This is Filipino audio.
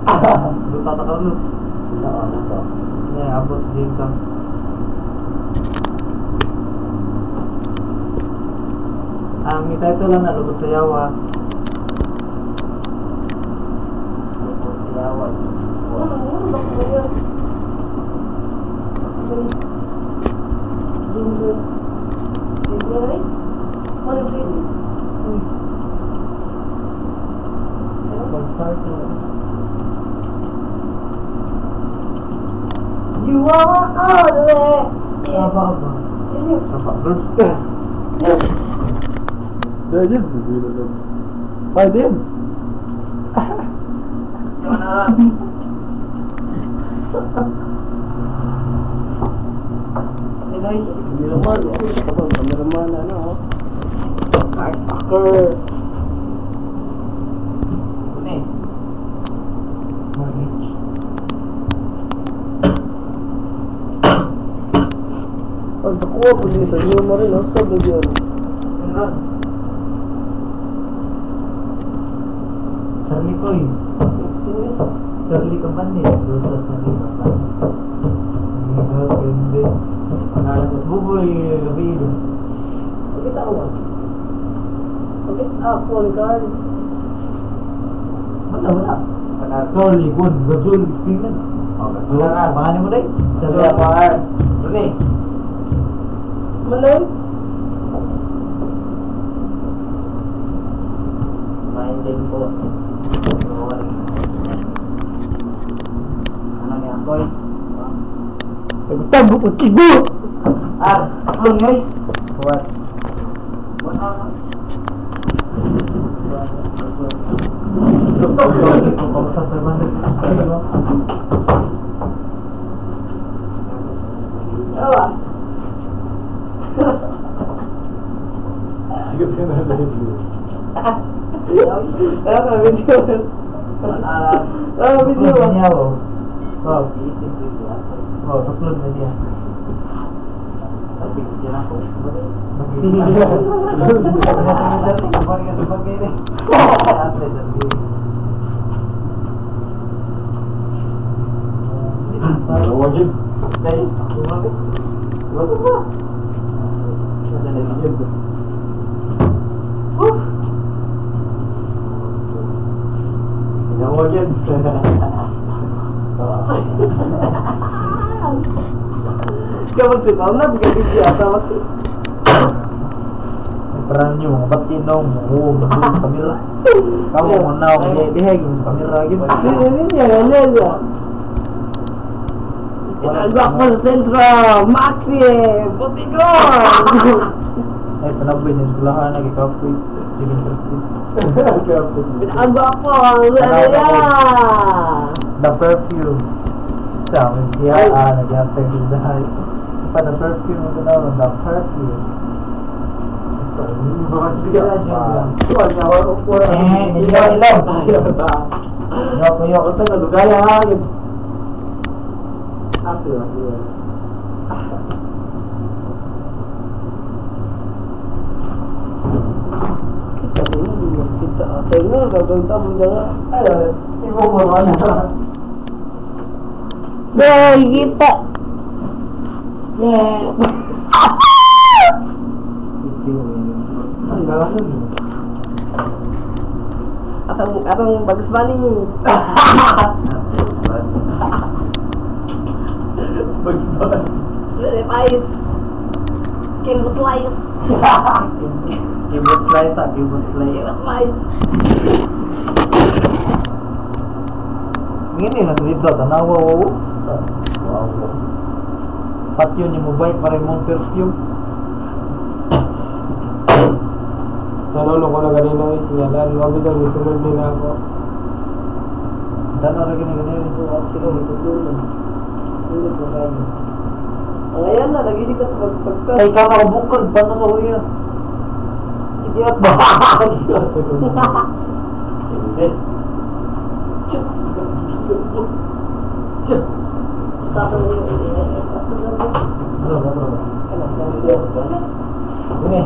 Tata Carlos. Ano to? Abot James ang. Ang ito lang na lubot sa yawa. Lubot sa yawa. You are all Apa? Bro. Dah je. Fight him. Jangan Kameraman ano? Fucker. Ini. Ang takuha po din sa humor rin, no? Sa bagyan. Enggak. Charlie Coy. Charlie Kampani. Doon sa Charlie Kampani. Hindi ka pwede. Pangalan ko. Buboy Gabriel. Bakit ako ba? Bakit ako ang card? Wala. Charlie Gun. Gajul. Extingan. Gajul. Pangalan mo dahil? Charlie Apar. Ini. Malay? Main din po. Ano ni Akoy? Tago ko tigo! Ah, ano ni? Buat. Awa? Sige ka na dahil. Ano video? Alam. Ano video? Oh, upload na dia. Tapi kecil aku. Wajib. Dari rumah ke? Berapa? Ada lagi. Yang wajib. Kamu suka na bikin video apa masih? Peran nyo, ba't tinong mo? Sa kamera. Kamu mo na, diheg mo sa kamera gitu. Ini aja. Kita gua ke sentral, Maxim, Potigon. Penabay sa eskwelahan, nagikapoy. Sige, Pinagawa ko, Raya. The perfume. Sound siya, nag-apay sa dahay. Pa the perfume, ito na the perfume. Sige na dyan. Tuwan niya ako po. Ilaw. Yok. Ito na lugaya hangin. Ako. Kita tengok gagawin tamu jangan. Ayo, ibu mau mana? Deh kita. Yeah. Atong bagus bani. Bagus banget. Sudah pais. Kimbo slice. Keyboard slice tak, keyboard slice. Pais. Ini lah selidot, tanawa wow. Wow. Patio niya mobile para mong perfume. Tanong ko na ganito yung sinyalan. Wabid ang isunod nila ako. Tanong lagi na ganyan. Siguro tutulong. Hindi ko kaya. Ngayon na, lagi sikat pagpagpag. Ay, kakabukad, banda sa uya. Sige at ba? Hindi. Start mo yun. Ano? Ini.